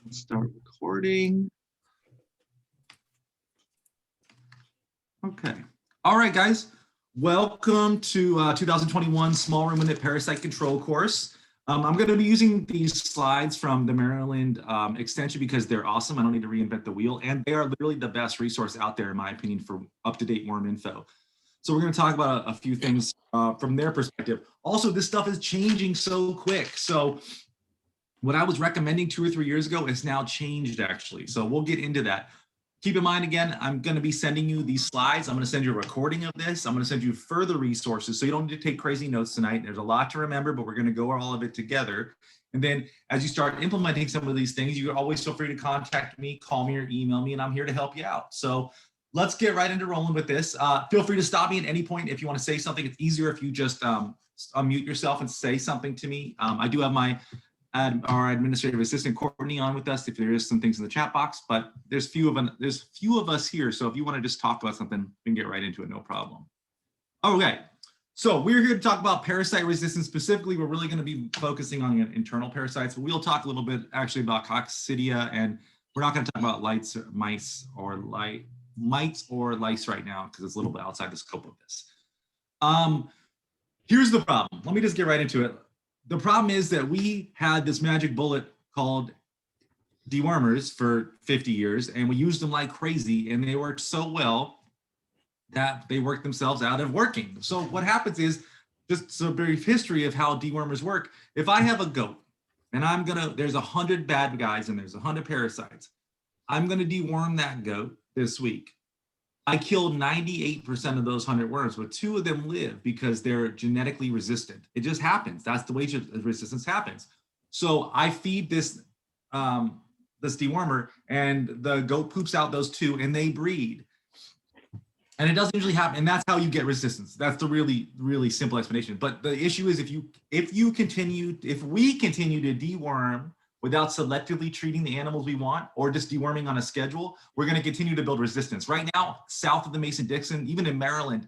Let's start recording. Okay. All right, guys. Welcome to 2021 Small Ruminant Parasite Control course. I'm going to be using these slides from the Maryland extension because they're awesome. I don't need to reinvent the wheel, and they are literally the best resource out there, in my opinion, for up-to-date worm info. So we're going to talk about a few things from their perspective. Also, this stuff is changing so quick. So what I was recommending 2 or 3 years ago has now changed, actually. So we'll get into that. Keep in mind, again, I'm going to be sending you these slides. I'm going to send you a recording of this. I'm going to send you further resources, so you don't need to take crazy notes tonight. There's a lot to remember, but we're going to go over all of it together. And then as you start implementing some of these things, you always feel free to contact me, call me, or email me, and I'm here to help you out. So let's get right into rolling with this. Feel free to stop me at any point if you want to say something. It's easier if you just unmute yourself and say something to me. I do have our administrative assistant Courtney on with us if there is some things in the chat box, but there's few of us here, so if you want to just talk about something, we can get right into it, no problem. Okay, so we're here to talk about parasite resistance. Specifically, we're really going to be focusing on internal parasites, but we'll talk a little bit actually about coccidia, and we're not going to talk about mites or lice right now because it's a little bit outside the scope of this. Here's the problem. Let me just get right into it. The problem is that we had this magic bullet called dewormers for 50 years, and we used them like crazy, and they worked so well that they worked themselves out of working. So what happens is, just a brief history of how dewormers work. If I have a goat, and there's 100 bad guys and there's 100 parasites, I'm gonna deworm that goat this week. I killed 98% of those 100 worms, but 2 of them live because they're genetically resistant. It just happens. That's the way resistance happens. So I feed this dewormer, and the goat poops out those 2, and they breed. And it doesn't usually happen, and that's how you get resistance. That's the really, really simple explanation. But the issue is if we continue to deworm without selectively treating the animals we want, or just deworming on a schedule, we're going to continue to build resistance. Right now, south of the Mason-Dixon, even in Maryland,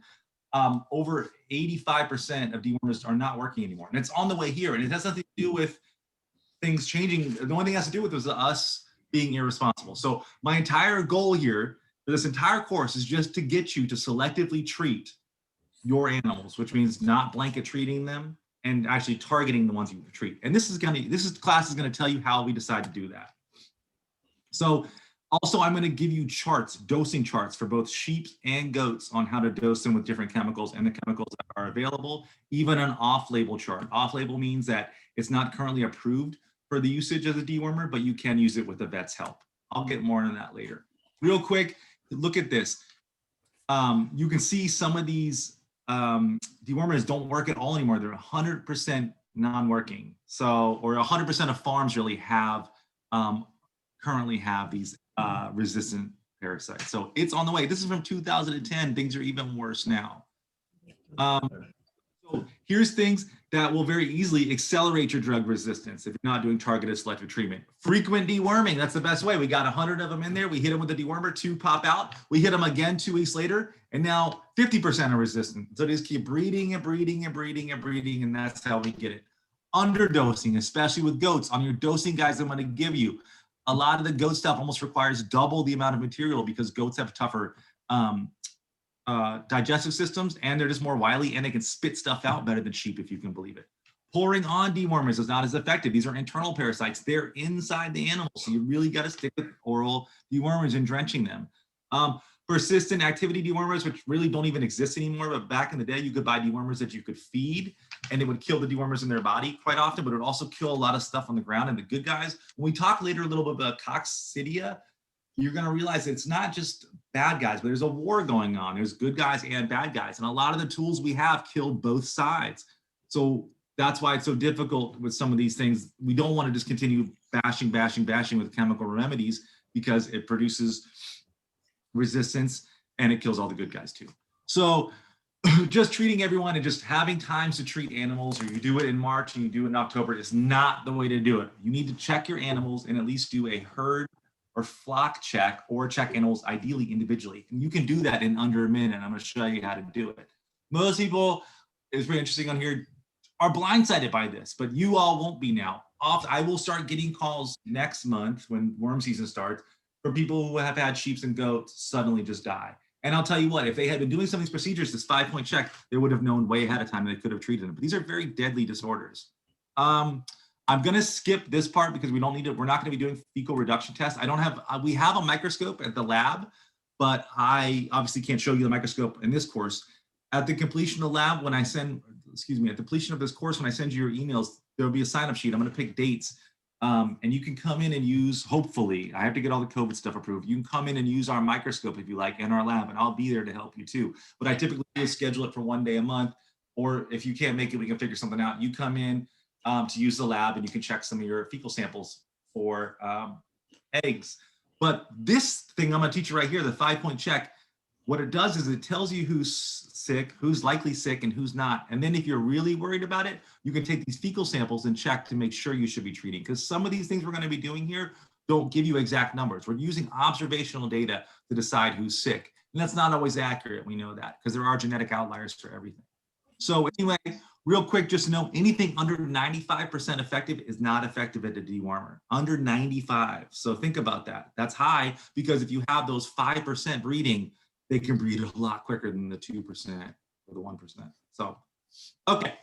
over 85% of dewormers are not working anymore. And it's on the way here, and it has nothing to do with things changing. The only thing it has to do with is us being irresponsible. So my entire goal here for this entire course is just to get you to selectively treat your animals, which means not blanket treating them, and actually targeting the ones you treat. And this class is going to tell you how we decide to do that. So also I'm going to give you dosing charts for both sheep and goats on how to dose them with different chemicals and the chemicals that are available, even an off-label chart. Off-label means that it's not currently approved for the usage of the dewormer, but you can use it with the vet's help. I'll get more on that later. Real quick, look at this. You can see some of these dewormers don't work at all anymore. They're 100% non-working. So, or 100% of farms really currently have these resistant parasites. So it's on the way. This is from 2010. Things are even worse now. So here's things that will very easily accelerate your drug resistance if you're not doing targeted selective treatment. Frequent deworming, that's the best way. We got 100 of them in there. We hit them with a dewormer, 2 pop out. We hit them again 2 weeks later, and now 50% are resistant. So just keep breeding and breeding and breeding and breeding, and that's how we get it. Underdosing, especially with goats. On your dosing guides I'm going to give you, a lot of the goat stuff almost requires double the amount of material because goats have tougher digestive systems, and they're just more wily, and they can spit stuff out better than sheep, if you can believe it. Pouring on dewormers is not as effective. These are internal parasites. They're inside the animal, so you really got to stick with oral dewormers and drenching them. Persistent activity dewormers, which really don't even exist anymore, but back in the day, you could buy dewormers that you could feed, and it would kill the dewormers in their body quite often, but it would also kill a lot of stuff on the ground and the good guys. When we talk later a little bit about coccidia, you're going to realize it's not just bad guys, but there's a war going on. There's good guys and bad guys. And a lot of the tools we have kill both sides. So that's why it's so difficult with some of these things. We don't want to just continue bashing with chemical remedies because it produces resistance and it kills all the good guys too. So just treating everyone and just having times to treat animals, or you do it in March and you do it in October, is not the way to do it. You need to check your animals and at least do a herd or flock check, or check animals ideally individually. And you can do that in under a minute. I'm going to show you how to do it. Most people, it's very interesting on here, are blindsided by this, but you all won't be now. I will start getting calls next month when worm season starts for people who have had sheep and goats suddenly just die. And I'll tell you what, if they had been doing some of these procedures, this 5-point check, they would have known way ahead of time and they could have treated them. But these are very deadly disorders. I'm going to skip this part because we don't need it. We're not going to be doing fecal reduction tests. I don't have, we have a microscope at the lab, but I obviously can't show you the microscope in this course. At the completion of the lab, when I send, excuse me, at the completion of this course, when I send you your emails, there'll be a sign-up sheet. I'm going to pick dates. And you can come in and use, hopefully, I have to get all the COVID stuff approved. You can come in and use our microscope if you like in our lab, and I'll be there to help you too. But I typically do schedule it for 1 day a month, or if you can't make it, we can figure something out. You come in to use the lab and you can check some of your fecal samples for eggs. But this thing I'm gonna teach you right here, the 5-point check, what it does is it tells you who's sick, who's likely sick, and who's not. And then if you're really worried about it, you can take these fecal samples and check to make sure you should be treating. Because some of these things we're going to be doing here don't give you exact numbers. We're using observational data to decide who's sick. And that's not always accurate. We know that because there are genetic outliers for everything. So anyway, real quick, just to know, anything under 95% effective is not effective at the dewormer. Under 95. So think about that. That's high because if you have those 5% breeding, they can breed a lot quicker than the 2% or the 1%. So, okay.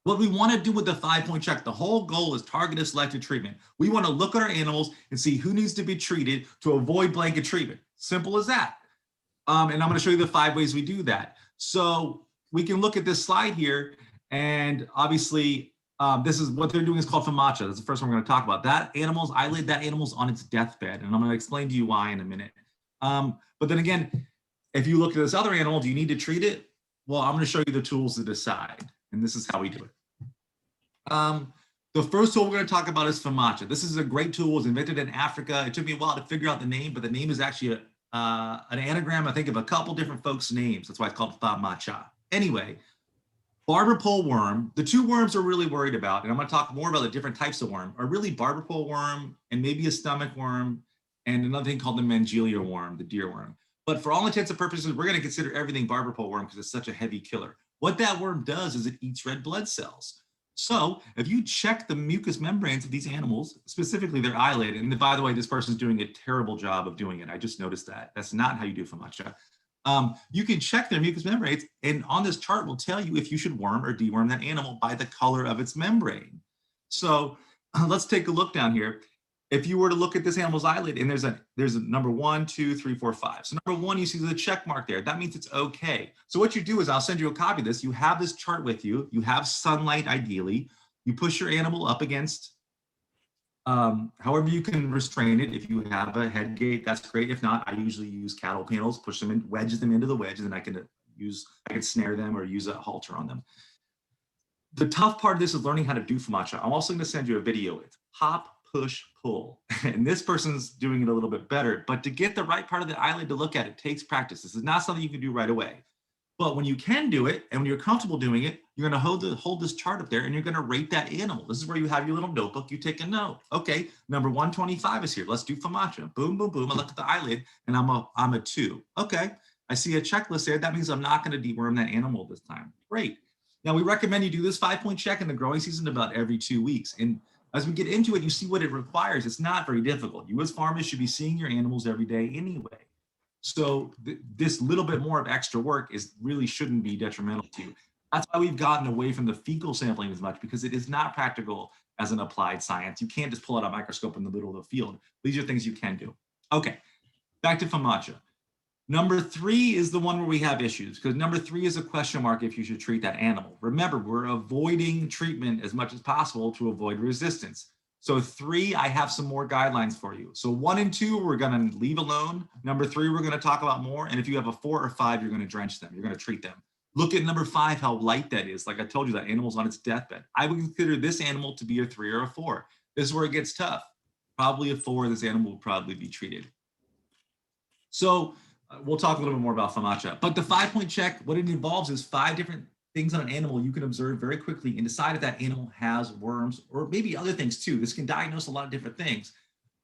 What we want to do with the 5-point check, the whole goal is targeted selected treatment. We want to look at our animals and see who needs to be treated to avoid blanket treatment. Simple as that. And I'm going to show you the 5 ways we do that. So we can look at this slide here, and obviously this is what they're doing is called FAMACHA. That's the first one we're going to talk about. That animal's eyelid, that animal's on its deathbed, and I'm going to explain to you why in a minute. But then again, if you look at this other animal, do you need to treat it? Well, I'm going to show you the tools to decide, and this is how we do it. The first tool we're going to talk about is FAMACHA. This is a great tool. It was invented in Africa. It took me a while to figure out the name, but the name is actually an anagram, I think, of a couple different folks' names. That's why it's called FAMACHA. Anyway, barber pole worm, the 2 worms we're really worried about, and I'm going to talk more about the different types of worm, are really barber pole worm and maybe a stomach worm and another thing called the Mangelia worm, the deer worm. But for all intents and purposes, we're going to consider everything barber pole worm because it's such a heavy killer. What that worm does is it eats red blood cells. So if you check the mucous membranes of these animals, specifically their eyelid, and by the way, this person's doing a terrible job of doing it. I just noticed that. That's not how you do FAMACHA. You can check their mucous membranes, and on this chart will tell you if you should worm or deworm that animal by the color of its membrane. So let's take a look down here. If you were to look at this animal's eyelid, and there's a number 1, 2, 3, 4, 5. So number 1, you see the check mark there. That means it's okay. So what you do is I'll send you a copy of this. You have this chart with you. You have sunlight, ideally. You push your animal up against, however you can restrain it. If you have a head gate, that's great. If not, I usually use cattle panels, push them in, wedge them into the wedge, and then I can snare them or use a halter on them. The tough part of this is learning how to do FAMACHA. I'm also going to send you a video. It's pop, push, pull. And this person's doing it a little bit better. But to get the right part of the eyelid to look at, it takes practice. This is not something you can do right away. But when you can do it, and when you're comfortable doing it, you're going to hold this chart up there, and you're going to rate that animal. This is where you have your little notebook. You take a note. Okay, number 125 is here. Let's do FAMACHA. Boom, boom, boom. I look at the eyelid, and I'm a 2. Okay, I see a checklist there. That means I'm not going to deworm that animal this time. Great. Now, we recommend you do this 5-point check in the growing season about every 2 weeks. And as we get into it, you see what it requires. It's not very difficult. You as farmers should be seeing your animals every day anyway. So this little bit more of extra work really shouldn't be detrimental to you. That's why we've gotten away from the fecal sampling as much, because it is not practical as an applied science. You can't just pull out a microscope in the middle of the field. These are things you can do. Okay, back to FAMACHA. Number 3 is the one where we have issues, because number 3 is a question mark if you should treat that animal. Remember, we're avoiding treatment as much as possible to avoid resistance. So 3, I have some more guidelines for you. So 1 and 2, we're going to leave alone. Number 3, we're going to talk about more. And if you have a 4 or 5, you're going to drench them. You're going to treat them. Look at number 5, how light that is. Like I told you, that animal's on its deathbed. I would consider this animal to be a 3 or a 4. This is where it gets tough. Probably a 4, this animal will probably be treated. So we'll talk a little bit more about FAMACHA. But the 5-point check, what it involves is 5 different things on an animal you can observe very quickly and decide if that animal has worms or maybe other things too. This can diagnose a lot of different things.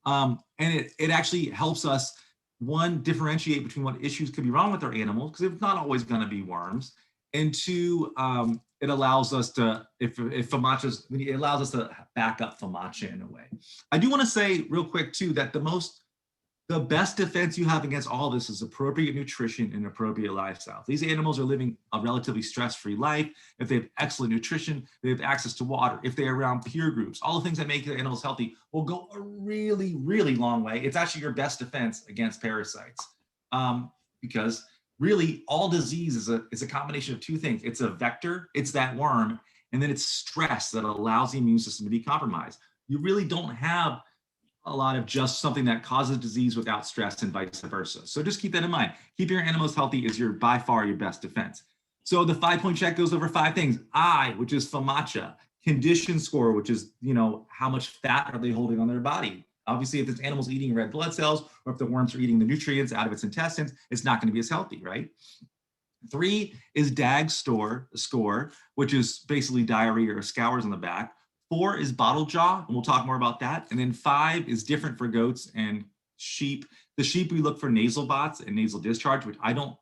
And it actually helps us, 1, differentiate between what issues could be wrong with our animals, because it's not always going to be worms. And 2, it allows us to, if FOMACHA's, it allows us to back up FOMACHA in a way. I do want to say real quick too, that the best defense you have against all this is appropriate nutrition and appropriate lifestyle. These animals are living a relatively stress-free life. If they have excellent nutrition, they have access to water, if they're around peer groups, all the things that make the animals healthy will go a really, really long way. It's actually your best defense against parasites, because really all disease is a combination of two things. It's a vector, it's that worm, and then it's stress that allows the immune system to be compromised. You really don't have a lot of just something that causes disease without stress and vice versa. So just keep that in mind. Keeping your animals healthy is by far your best defense. So the 5-point check goes over 5 things. I, which is FOMACHA, condition score, which is, how much fat are they holding on their body? Obviously, if this animal's eating red blood cells, or if the worms are eating the nutrients out of its intestines, it's not going to be as healthy, right? 3 is DAG score, which is basically diarrhea or scours on the back. 4 is bottle jaw, and we'll talk more about that. And then 5 is different for goats and sheep. The sheep, we look for nasal bots and nasal discharge, which I don't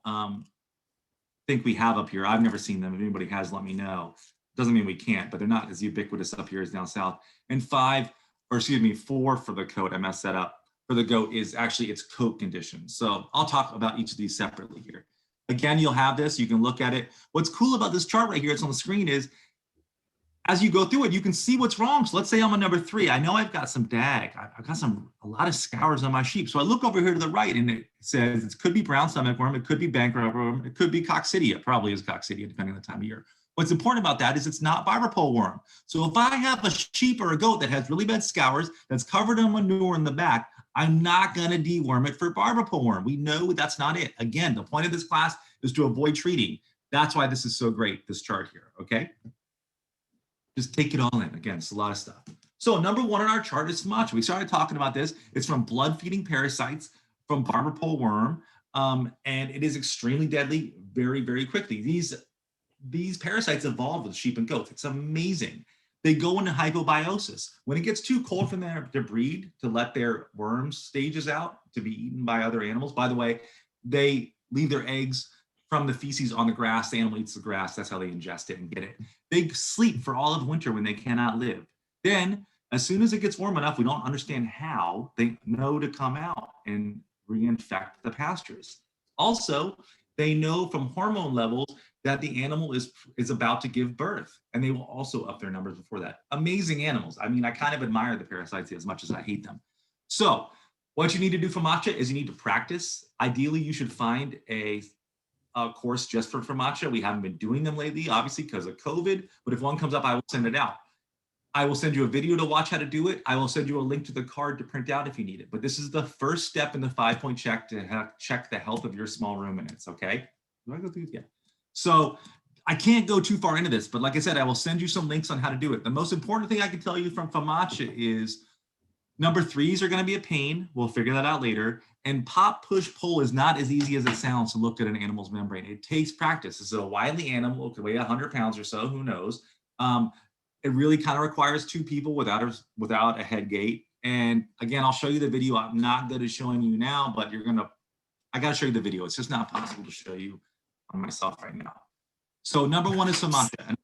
think we have up here. I've never seen them. If anybody has, let me know. Doesn't mean we can't, but they're not as ubiquitous up here as down south. And 4 for the goat, I messed that up. For the goat is actually its coat condition. So I'll talk about each of these separately here. Again, you'll have this, you can look at it. What's cool about this chart right here, it's on the screen, is as you go through it, you can see what's wrong. So let's say I'm on number 3. I know I've got some DAG. I've got a lot of scours on my sheep. So I look over here to the right, and it says it could be brown stomach worm, it could be bankrupt worm, it could be coccidia, probably is coccidia, depending on the time of year. What's important about that is it's not barber pole worm. So if I have a sheep or a goat that has really bad scours, that's covered in manure in the back, I'm not going to deworm it for barber pole worm. We know that's not it. Again, the point of this class is to avoid treating. That's why this is so great, this chart here, okay? Just take it all in. Again, it's a lot of stuff. So number 1 on our chart is FOMACHA. We started talking about this. It's from blood-feeding parasites, from barber pole worm, and it is extremely deadly very, very quickly. These parasites evolve with sheep and goats. It's amazing. They go into hypobiosis. When it gets too cold for them to breed, to let their worm stages out to be eaten by other animals. By the way, they leave their eggs from the feces on the grass. The animal eats the grass. That's how they ingest it and get it. They sleep for all of winter when they cannot live. Then, as soon as it gets warm enough, we don't understand how, they know to come out and reinfect the pastures. Also, they know from hormone levels that the animal is about to give birth, and they will also up their numbers before that. Amazing animals. I mean, I kind of admire the parasites as much as I hate them. So what you need to do for FOMACHA is you need to practice. Ideally, you should find a course just for FOMACHA. We haven't been doing them lately, obviously, because of COVID, but if one comes up, I will send it out. I will send you a video to watch how to do it. I will send you a link to the card to print out if you need it. But this is the first step in the 5-point check to check the health of your small ruminants, okay? Do I go through? Yeah. So I can't go too far into this, but like I said, I will send you some links on how to do it. The most important thing I can tell you from FOMACHA is number 3s are going to be a pain. We'll figure that out later. And pop, push, pull is not as easy as it sounds to look at an animal's membrane. It takes practice. This is a wily animal. It could weigh 100 pounds or so. Who knows? It really kind of requires 2 people without a head gate. And again, I'll show you the video. I'm not good at showing you now, but I got to show you the video. It's just not possible to show you on myself right now. So number 1 is FOMACHA.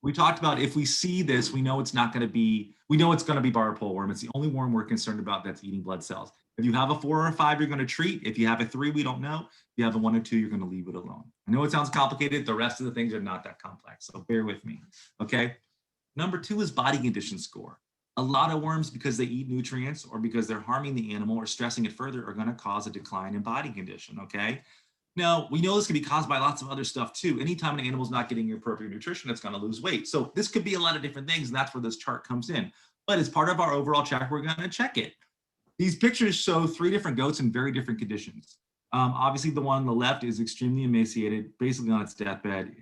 We talked about if we see this, we know it's going to be barber pole worm. It's the only worm we're concerned about that's eating blood cells. If you have a 4 or a 5, you're going to treat. If you have a 3, we don't know. If you have a 1 or 2, you're going to leave it alone. I know it sounds complicated. The rest of the things are not that complex, so bear with me, okay? Number 2 is body condition score. A lot of worms, because they eat nutrients or because they're harming the animal or stressing it further, are going to cause a decline in body condition, okay? Now, we know this can be caused by lots of other stuff too. Anytime an animal's not getting appropriate nutrition, it's going to lose weight. So this could be a lot of different things, and that's where this chart comes in. But as part of our overall check, we're going to check it. These pictures show 3 different goats in very different conditions. Obviously, the one on the left is extremely emaciated, basically on its deathbed.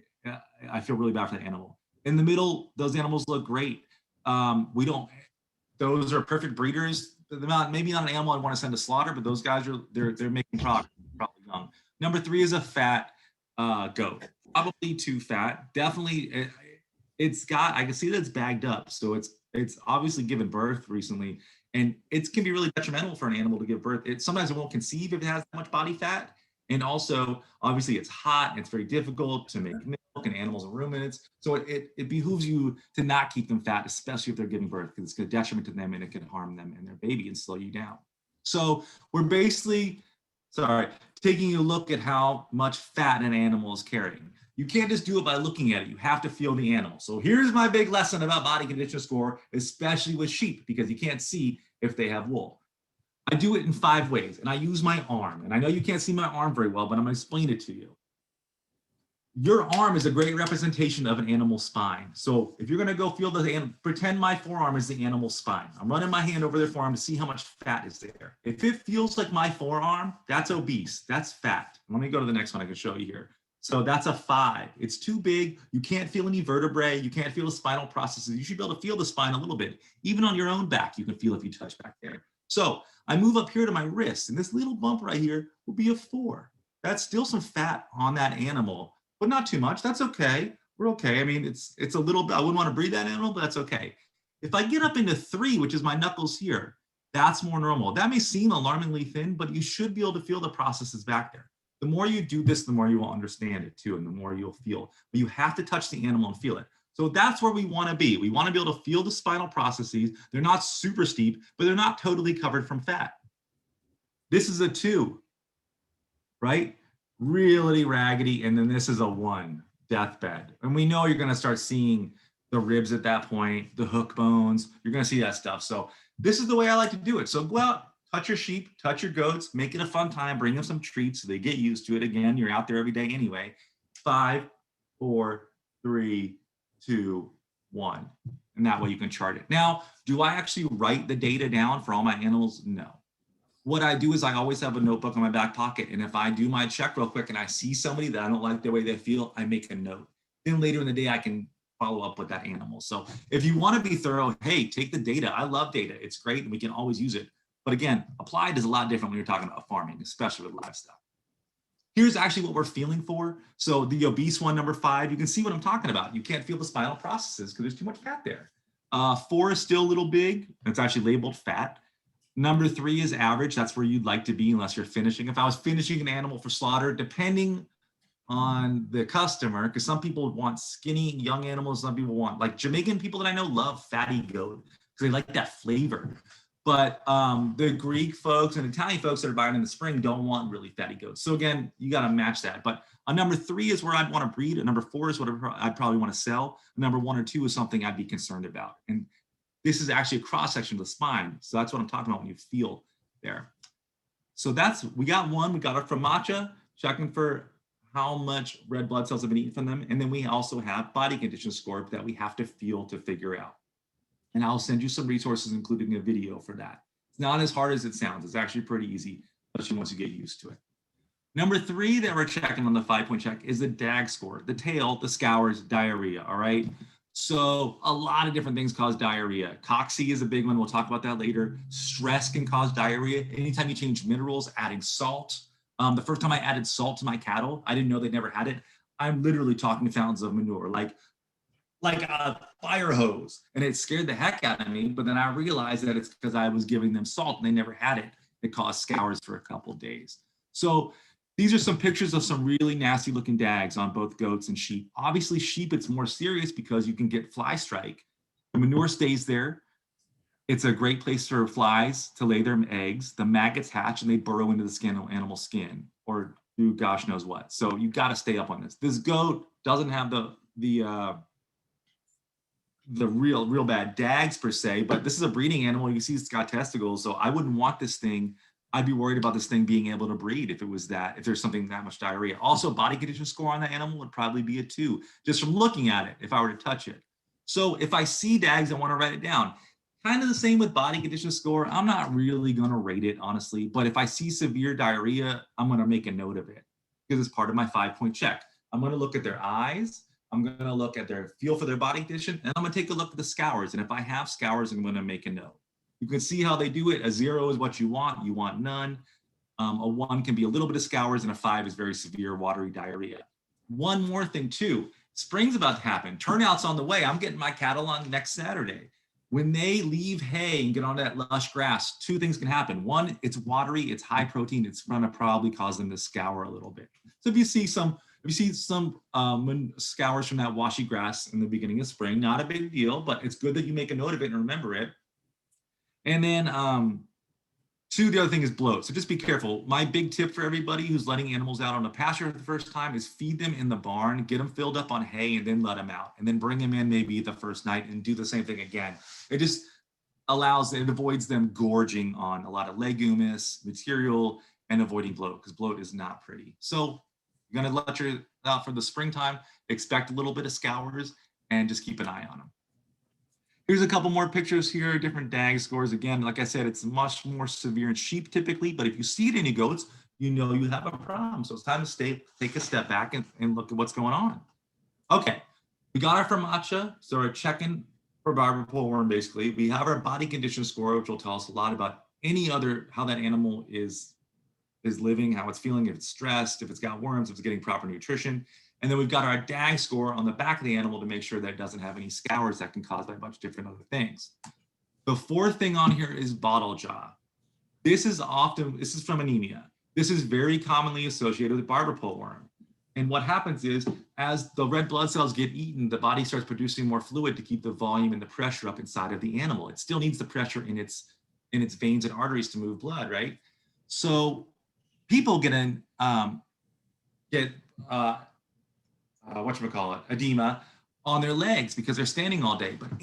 I feel really bad for the animal. In the middle, those animals look great. Those are perfect breeders. Maybe not an animal I'd want to send to slaughter, but those guys they're making progress, probably young. Number 3 is a fat goat, probably too fat. Definitely, I can see that it's bagged up, so it's obviously given birth recently, and it can be really detrimental for an animal to give birth. Sometimes it won't conceive if it has that much body fat, And also, obviously, it's hot and it's very difficult to make milk and animals and ruminants. So it behooves you to not keep them fat, especially if they're giving birth, because it's a detriment to them and it can harm them and their baby and slow you down. So we're basically, taking a look at how much fat an animal is carrying. You can't just do it by looking at it. You have to feel the animal. So here's my big lesson about body condition score, especially with sheep, because you can't see if they have wool. I do it in 5 ways, and I use my arm. And I know you can't see my arm very well, but I'm going to explain it to you. Your arm is a great representation of an animal's spine. So if you're going to go feel the animal, pretend my forearm is the animal's spine. I'm running my hand over their forearm to see how much fat is there. If it feels like my forearm, that's obese. That's fat. Let me go to the next one I can show you here. So that's a 5. It's too big. You can't feel any vertebrae. You can't feel the spinal processes. You should be able to feel the spine a little bit. Even on your own back, you can feel if you touch back there. So I move up here to my wrist, and this little bump right here will be a 4. That's still some fat on that animal, but not too much. That's okay. We're okay. I mean, it's a little bit, I wouldn't want to breed that animal, but that's okay. If I get up into 3, which is my knuckles here, that's more normal. That may seem alarmingly thin, but you should be able to feel the processes back there. The more you do this, the more you will understand it too, and the more you'll feel. But you have to touch the animal and feel it. So that's where we want to be. We want to be able to feel the spinal processes. They're not super steep, but they're not totally covered from fat. This is a 2, right? Really raggedy. And then this is a 1, deathbed. And we know you're going to start seeing the ribs at that point, the hook bones. You're going to see that stuff. So this is the way I like to do it. So go out, touch your sheep, touch your goats, make it a fun time, bring them some treats so they get used to it. Again, you're out there every day anyway. 5, 4, 3, 2, 1. And that way you can chart it. Now, do I actually write the data down for all my animals? No. What I do is I always have a notebook in my back pocket. And if I do my check real quick and I see somebody that I don't like the way they feel, I make a note. Then later in the day, I can follow up with that animal. So if you want to be thorough, hey, take the data. I love data. It's great and we can always use it. But again, applied is a lot different when you're talking about farming, especially with livestock. Here's actually what we're feeling for. So the obese one, number 5, you can see what I'm talking about. You can't feel the spinal processes because there's too much fat there. 4 is still a little big. It's actually labeled fat. Number 3 is average. That's where you'd like to be unless you're finishing. If I was finishing an animal for slaughter, depending on the customer, because some people want skinny young animals, some people want, like Jamaican people that I know love fatty goat because they like that flavor. But the Greek folks and Italian folks that are buying in the spring don't want really fatty goats. So again, you got to match that. But number 3 is where I'd want to breed. And number 4 is what I'd probably want to sell. Number 1 or 2 is something I'd be concerned about. And this is actually a cross section of the spine. So that's what I'm talking about when you feel there. So we got 1, we got it from matcha, checking for how much red blood cells have been eaten from them. And then we also have body condition score that we have to feel to figure out. And I'll send you some resources, including a video for that. It's not as hard as it sounds. It's actually pretty easy, especially once you get used to it. Number 3 that we're checking on the 5-point check is the DAG score, the tail, the scours, diarrhea, all right? So a lot of different things cause diarrhea. Cocci is a big one. We'll talk about that later. Stress can cause diarrhea. Anytime you change minerals, adding salt. The first time I added salt to my cattle, I didn't know they never had it. I'm literally talking fountains of manure, like a fire hose. And it scared the heck out of me. But then I realized that it's because I was giving them salt and they never had it. It caused scours for a couple of days. So these are some pictures of some really nasty looking dags on both goats and sheep. Obviously sheep, it's more serious because you can get fly strike. The manure stays there. It's a great place for flies to lay their eggs. The maggots hatch and they burrow into the skin of animal skin or do gosh knows what. So you got to stay up on this. This goat doesn't have the real bad dags per se, but this is a breeding animal. You see it's got testicles. So I wouldn't want this thing. I'd be worried about this thing being able to breed if there's something that much diarrhea. Also, body condition score on that animal would probably be a 2, just from looking at it if I were to touch it. So if I see dags, I want to write it down. Kind of the same with body condition score. I'm not really going to rate it, honestly, but if I see severe diarrhea, I'm going to make a note of it because it's part of my 5-point check. I'm going to look at their eyes. I'm going to look at their feel for their body condition, and I'm going to take a look at the scours. And if I have scours, I'm going to make a note. You can see how they do it. A 0 is what you want none. A 1 can be a little bit of scours, and a 5 is very severe watery diarrhea. One more thing too, spring's about to happen. Turnout's on the way. I'm getting my cattle on next Saturday. When they leave hay and get on that lush grass, two things can happen. One, it's watery, it's high protein, it's going to probably cause them to scour a little bit. So if you see some scours from that washy grass in the beginning of spring, not a big deal, but it's good that you make a note of it and remember it. And then two, the other thing is bloat. So just be careful. My big tip for everybody who's letting animals out on the pasture for the first time is feed them in the barn, get them filled up on hay, and then let them out. And then bring them in maybe the first night and do the same thing again. It just it avoids them gorging on a lot of leguminous material and avoiding bloat, because bloat is not pretty. So you're going to let your out for the springtime, expect a little bit of scours, and just keep an eye on them. Here's a couple more pictures here, different DAG scores. Again, like I said, it's much more severe in sheep typically, but if you see it in your goats, you know you have a problem. So it's time to take a step back and look at what's going on. Okay, we got our Formatia, so we're checking for barber pole worm basically. We have our body condition score, which will tell us a lot about how that animal is living, how it's feeling, if it's stressed, if it's got worms, if it's getting proper nutrition. And then we've got our DAG score on the back of the animal to make sure that it doesn't have any scours that can cause by a bunch of different other things. The fourth thing on here is bottle jaw. This is from anemia. This is very commonly associated with barber pole worm. And what happens is, as the red blood cells get eaten, the body starts producing more fluid to keep the volume and the pressure up inside of the animal. It still needs the pressure in its veins and arteries to move blood, right? So people edema on their legs because they're standing all day. But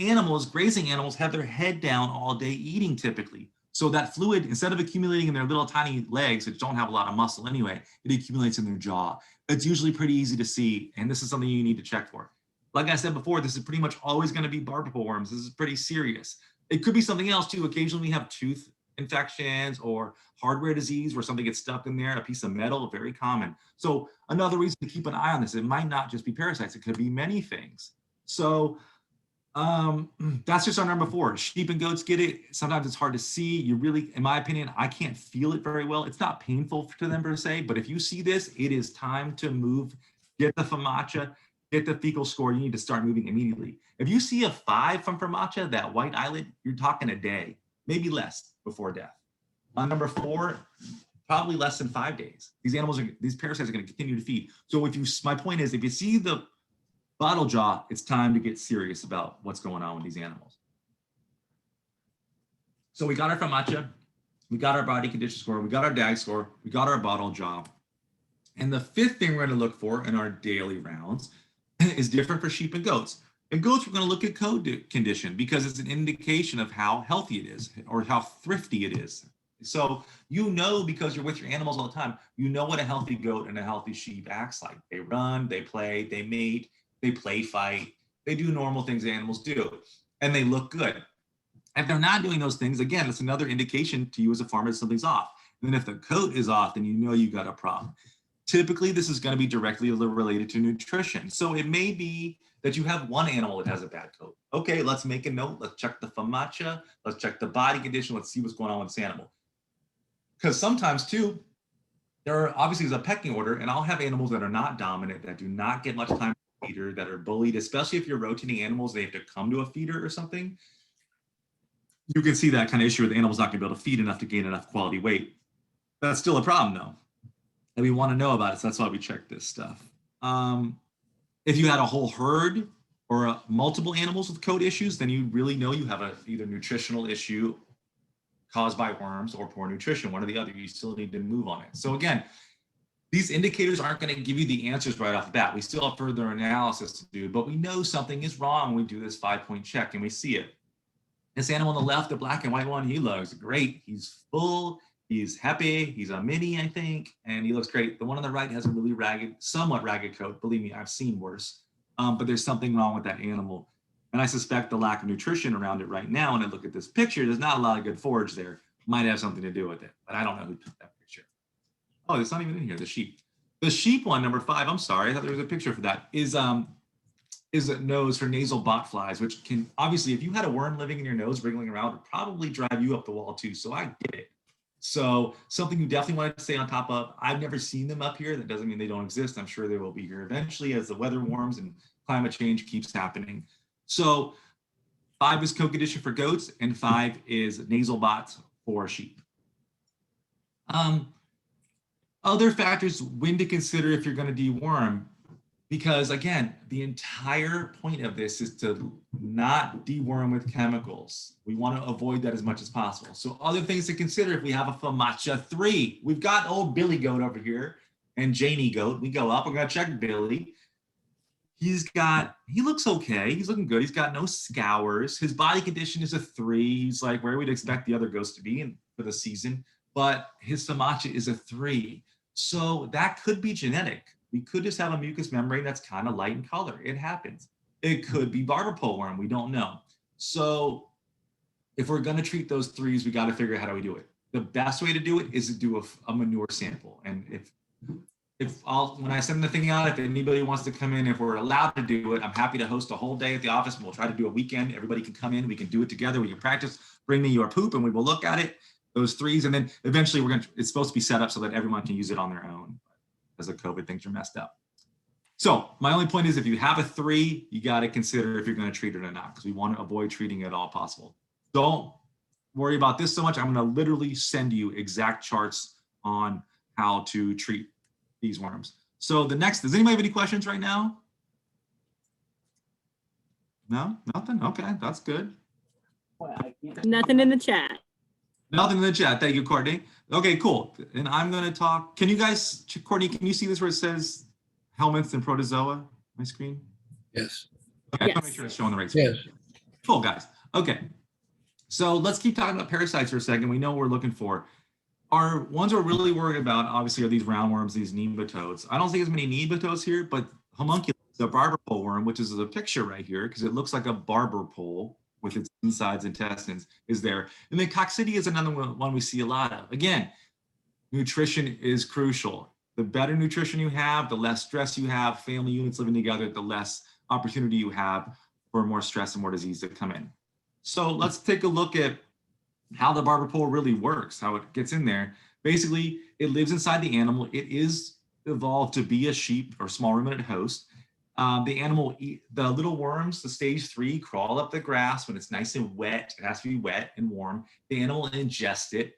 grazing animals have their head down all day eating typically. So that fluid, instead of accumulating in their little tiny legs, which don't have a lot of muscle anyway, it accumulates in their jaw. It's usually pretty easy to see, and this is something you need to check for. Like I said before, this is pretty much always going to be barber pole worms. This is pretty serious. It could be something else too. Occasionally we have tooth infections or hardware disease where something gets stuck in there, a piece of metal, very common. So another reason to keep an eye on this, it might not just be parasites, it could be many things. So that's just our number 4. Sheep and goats get it. Sometimes it's hard to see. You really, in my opinion, I can't feel it very well. It's not painful to them per se, but if you see this, it is time to move, get the Formatia, get the fecal score. You need to start moving immediately. If you see a 5 from Formatia, that white eyelid, you're talking a day, maybe less before death. On number 4, probably less than 5 days. These parasites are going to continue to feed. So my point is, if you see the bottle jaw, it's time to get serious about what's going on with these animals. So we got our Formatia, we got our body condition score, we got our DAG score, we got our bottle jaw. And the 5th thing we're going to look for in our daily rounds is different for sheep and goats. In goats, we're going to look at coat condition because it's an indication of how healthy it is or how thrifty it is. So because you're with your animals all the time, you know what a healthy goat and a healthy sheep acts like. They run, they play, they mate, they play fight, they do normal things animals do, and they look good. If they're not doing those things, again, it's another indication to you as a farmer that something's off. And then if the coat is off, then you know you got a problem. Typically, this is going to be directly related to nutrition. So it may be that you have one animal that has a bad coat. Okay, let's make a note. Let's check the Formatia. Let's check the body condition. Let's see what's going on with this animal. Because sometimes too, there's a pecking order, and I'll have animals that are not dominant, that do not get much time to feeder, that are bullied, especially if you're rotating animals, they have to come to a feeder or something. You can see that kind of issue where the animal's not going to be able to feed enough to gain enough quality weight. That's still a problem though, and we want to know about it, so that's why we check this stuff. If you had a whole herd or multiple animals with coat issues, then you really know you have a either nutritional issue caused by worms or poor nutrition, one or the other. You still need to move on it. So again, these indicators aren't going to give you the answers right off the bat. We still have further analysis to do, but we know something is wrong when we do this 5-point check and we see it. This animal on the left, the black and white one, he looks great. He's full, he's happy, he's a mini, I think, and he looks great. The one on the right has a really somewhat ragged coat. Believe me, I've seen worse, but there's something wrong with that animal. And I suspect the lack of nutrition around it right now, when I look at this picture, there's not a lot of good forage there. Might have something to do with it, but I don't know who took that picture. Oh, it's not even in here, the sheep. The sheep one, number 5, I'm sorry, I thought there was a picture for that, is a nose for nasal bot flies, which can, obviously, if you had a worm living in your nose, wriggling around, would probably drive you up the wall too, so I get it. So something you definitely want to stay on top of. I've never seen them up here. That doesn't mean they don't exist. I'm sure they will be here eventually as the weather warms and climate change keeps happening. So 5 is co-condition for goats, and 5 is nasal bots for sheep. Other factors when to consider if you're going to deworm, because again, the entire point of this is to not deworm with chemicals. We want to avoid that as much as possible. So other things to consider if we have a FAMACHA 3, we've got old Billy goat over here and Janie goat. We go up, we're going to check Billy. He looks okay. He's looking good. He's got no scours. His body condition is a 3. He's like where we'd expect the other goats to be for the season, but his FAMACHA is a 3. So that could be genetic. We could just have a mucous membrane that's kind of light in color. It happens. It could be barber pole worm. We don't know. So if we're going to treat those 3s, we got to figure out how do we do it. The best way to do it is to do a manure sample. And when I send the thing out, if anybody wants to come in, if we're allowed to do it, I'm happy to host a whole day at the office. We'll try to do a weekend. Everybody can come in. We can do it together. We can practice. Bring me your poop, and we will look at it. Those 3s, and then eventually it's supposed to be set up so that everyone can use it on their own. Because of COVID, things are messed up. So my only point is if you have a 3, you got to consider if you're going to treat it or not, because we want to avoid treating it at all possible. Don't worry about this so much. I'm going to literally send you exact charts on how to treat these worms. So the next, does anybody have any questions right now? No, nothing? Okay, that's good. Nothing in the chat. Nothing in the chat. Thank you, Courtney. Okay, cool. And I'm going to talk. Can you guys, Courtney, can you see this where it says helminths and protozoa? My screen? Yes. Okay, I want to make sure it's showing the right screen. Yes. Cool, guys. Okay. So let's keep talking about parasites for a second. We know what we're looking for. Our ones we're really worried about, obviously, are these roundworms, these nematodes. I don't see as many nematodes here, but homunculus, the barber pole worm, which is a picture right here, because it looks like a barber pole with its insides intestines, is there. And then coccidia is another one we see a lot of. Again, nutrition is crucial. The better nutrition you have, the less stress you have, family units living together, the less opportunity you have for more stress and more disease to come in. So let's take a look at how the barber pole really works, how it gets in there. Basically, it lives inside the animal. It is evolved to be a sheep or small ruminant host. The animal, the little worms, the stage 3, crawl up the grass when it's nice and wet. It has to be wet and warm. The animal ingests it.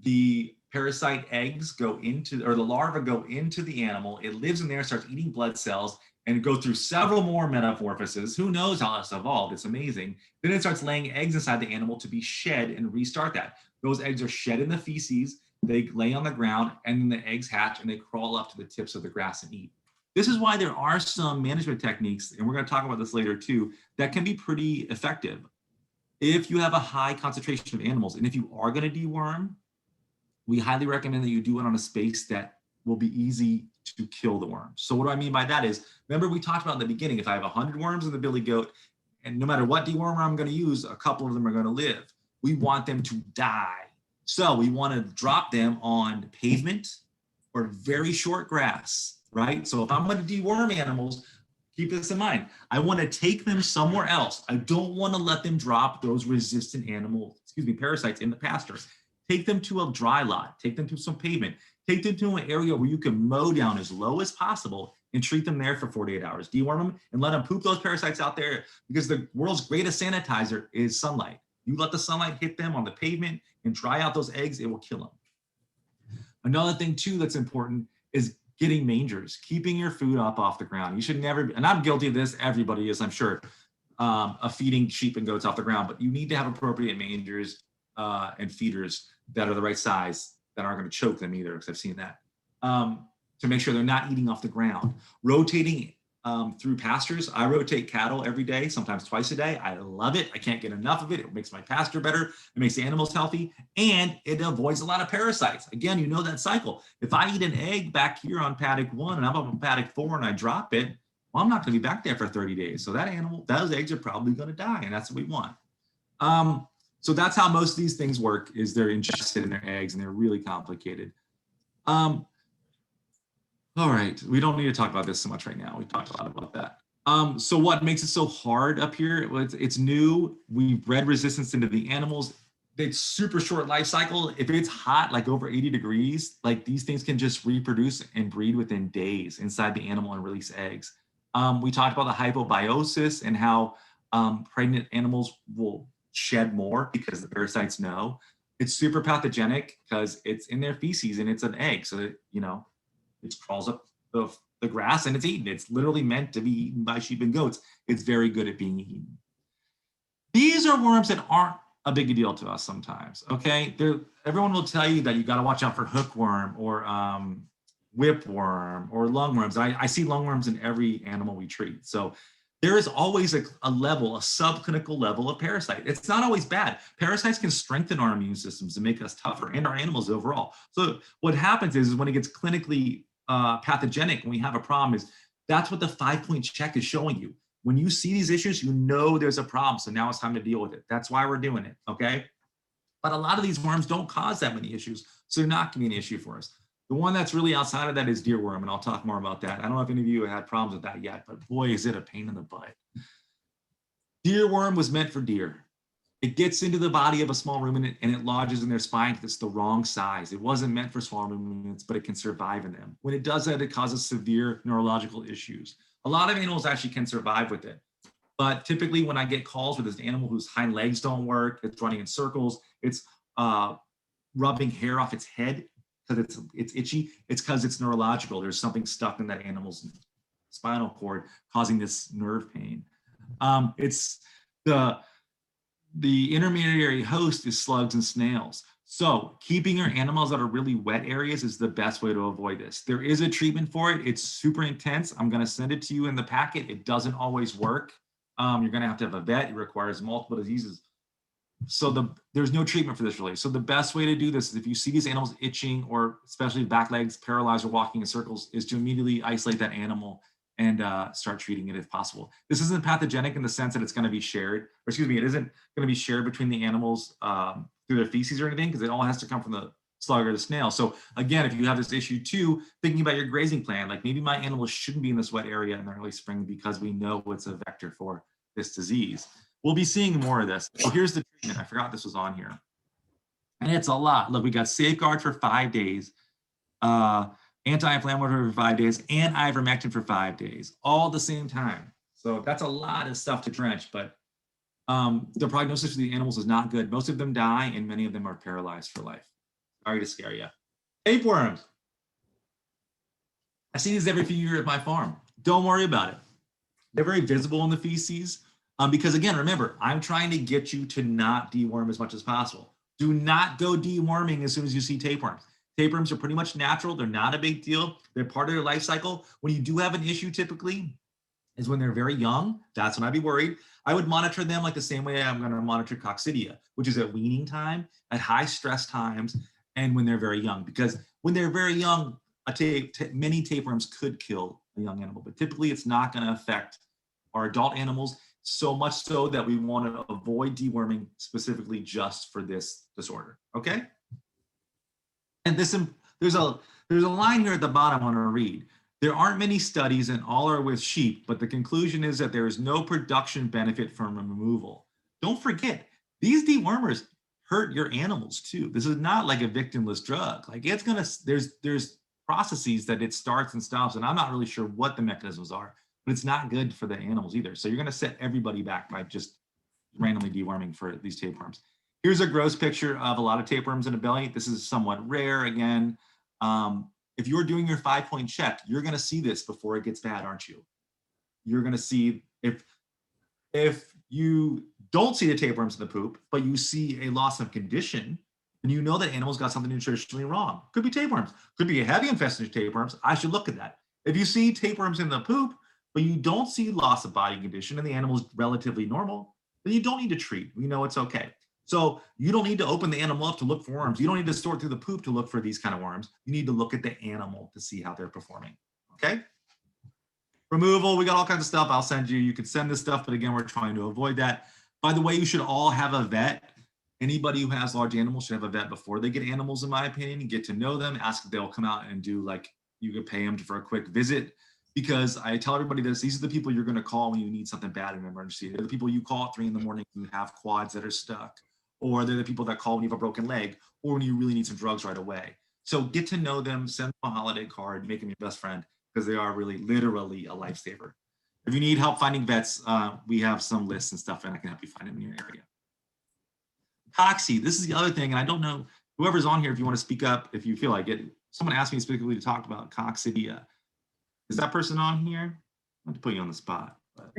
The parasite eggs go into, or the larvae go into the animal. It lives in there, starts eating blood cells, and go through several more metamorphoses. Who knows how it's evolved? It's amazing. Then it starts laying eggs inside the animal to be shed and restart that. Those eggs are shed in the feces. They lay on the ground, and then the eggs hatch, and they crawl up to the tips of the grass and eat. This is why there are some management techniques, and we're going to talk about this later too, that can be pretty effective. If you have a high concentration of animals, and if you are going to deworm, we highly recommend that you do it on a space that will be easy to kill the worms. So what do I mean by that is, remember we talked about in the beginning, if I have 100 worms in the billy goat, and no matter what dewormer I'm going to use, a couple of them are going to live. We want them to die. So we want to drop them on pavement or very short grass, right? So if I'm going to deworm animals, keep this in mind. I want to take them somewhere else. I don't want to let them drop those resistant parasites in the pasture. Take them to a dry lot, take them to some pavement, take them to an area where you can mow down as low as possible and treat them there for 48 hours. Deworm them and let them poop those parasites out there, because the world's greatest sanitizer is sunlight. You let the sunlight hit them on the pavement and dry out those eggs, it will kill them. Another thing too that's important is getting mangers, keeping your food up off the ground. You should never, and I'm guilty of this, everybody is, I'm sure, of feeding sheep and goats off the ground, but you need to have appropriate mangers and feeders that are the right size, that aren't going to choke them either, because I've seen that, to make sure they're not eating off the ground. Rotating through pastures. I rotate cattle every day, sometimes twice a day. I love it. I can't get enough of it. It makes my pasture better. It makes the animals healthy, and it avoids a lot of parasites. Again, you know that cycle. If I eat an egg back here on paddock 1 and I'm up on paddock 4 and I drop it, well, I'm not going to be back there for 30 days. So that animal, those eggs are probably going to die, and that's what we want. So that's how most of these things work, is they're ingested in their eggs, and they're really complicated. All right, we don't need to talk about this so much right now. We talked a lot about that. So what makes it so hard up here? Well, it's new. We've bred resistance into the animals. It's super short life cycle. If it's hot, like over 80 degrees, like these things can just reproduce and breed within days inside the animal and release eggs. We talked about the hypobiosis and how Pregnant animals will shed more because the parasites know. It's super pathogenic because it's in their feces and it's an egg. So, it crawls up the grass and it's eaten. It's literally meant to be eaten by sheep and goats. It's very good at being eaten. These are worms that aren't a big deal to us sometimes, okay? Everyone will tell you that you got to watch out for hookworm or whipworm or lungworms. I see lungworms in every animal we treat. So there is always a level, a subclinical level of parasite. It's not always bad. Parasites can strengthen our immune systems and make us tougher and our animals overall. So what happens is when it gets clinically pathogenic, when we have a problem, is that's what the 5-point check is showing you. When you see these issues, you know there's a problem. So now it's time to deal with it. That's why we're doing it, okay? But a lot of these worms don't cause that many issues. So they're not gonna be an issue for us. The one that's really outside of that is deerworm, and I'll talk more about that. I don't know if any of you have had problems with that yet, but boy, is it a pain in the butt. Deerworm was meant for deer. It gets into the body of a small ruminant and it lodges in their spine because it's the wrong size. It wasn't meant for small ruminants, but it can survive in them. When it does that, it causes severe neurological issues. A lot of animals actually can survive with it. But typically when I get calls with this animal whose hind legs don't work, it's running in circles, it's rubbing hair off its head because it's itchy, it's because it's neurological. There's something stuck in that animal's spinal cord causing this nerve pain. It's the intermediary host is slugs and snails. So keeping your animals out of really wet areas is the best way to avoid this. There is a treatment for it. It's super intense. I'm going to send it to you in the packet. It doesn't always work. You're going to have a vet. It requires multiple diseases. So there's no treatment for this really. So the best way to do this is if you see these animals itching or especially back legs paralyzed or walking in circles is to immediately isolate that animal and start treating it if possible. This isn't pathogenic in the sense that it's going to be shared, or excuse me, it isn't going to be shared between the animals through their feces or anything because it all has to come from the slug or the snail. So again, if you have this issue too, thinking about your grazing plan, like maybe my animals shouldn't be in this wet area in the early spring because we know it's a vector for this disease. We'll be seeing more of this. So here's the treatment. I forgot this was on here. And it's a lot. Look, we got Safeguard for 5 days, anti-inflammatory for 5 days, and ivermectin for 5 days, all at the same time. So that's a lot of stuff to drench, but the prognosis for the animals is not good. Most of them die, and many of them are paralyzed for life. Sorry to scare you. Tapeworms. I see these every few years at my farm. Don't worry about it. They're very visible in the feces because, again, remember, I'm trying to get you to not deworm as much as possible. Do not go deworming as soon as you see tapeworms. Tapeworms are pretty much natural. They're not a big deal. They're part of their life cycle. When you do have an issue, typically, is when they're very young. That's when I'd be worried. I would monitor them like the same way I'm going to monitor coccidia, which is at weaning time, at high stress times, and when they're very young. Because when they're very young, many tapeworms could kill a young animal, but typically it's not going to affect our adult animals, so much so that we want to avoid deworming specifically just for this disorder, okay? And there's a line here at the bottom I want to read. There aren't many studies and all are with sheep, but the conclusion is that there is no production benefit from removal. Don't forget, these dewormers hurt your animals too. This is not like a victimless drug. Like it's gonna, there's processes that it starts and stops, and I'm not really sure what the mechanisms are, but it's not good for the animals either. So you're gonna set everybody back by just randomly deworming for these tapeworms. Here's a gross picture of a lot of tapeworms in a belly. This is somewhat rare again. If you're doing your 5-point check, you're gonna see this before it gets bad, aren't you? You're gonna see, if you don't see the tapeworms in the poop, but you see a loss of condition, then you know that animals got something nutritionally wrong. Could be tapeworms, could be a heavy infestation of tapeworms. I should look at that. If you see tapeworms in the poop, but you don't see loss of body condition and the animal is relatively normal, then you don't need to treat. We know it's okay. So you don't need to open the animal up to look for worms. You don't need to sort through the poop to look for these kind of worms. You need to look at the animal to see how they're performing, okay? Removal, we got all kinds of stuff I'll send you. You can send this stuff, but again, we're trying to avoid that. By the way, you should all have a vet. Anybody who has large animals should have a vet before they get animals, in my opinion. Get to know them, ask if they'll come out and do, like, you could pay them for a quick visit. Because I tell everybody this, these are the people you're gonna call when you need something bad in an emergency. They're the people you call at 3 in the morning when you have quads that are stuck. Or they're the people that call when you have a broken leg, or when you really need some drugs right away. So get to know them, send them a holiday card, make them your best friend, because they are really literally a lifesaver. If you need help finding vets, we have some lists and stuff, and I can help you find them in your area. Coxy, this is the other thing, and I don't know, whoever's on here, if you want to speak up, if you feel like it. Someone asked me specifically to talk about coccidia. Is that person on here? Not to put you on the spot. But...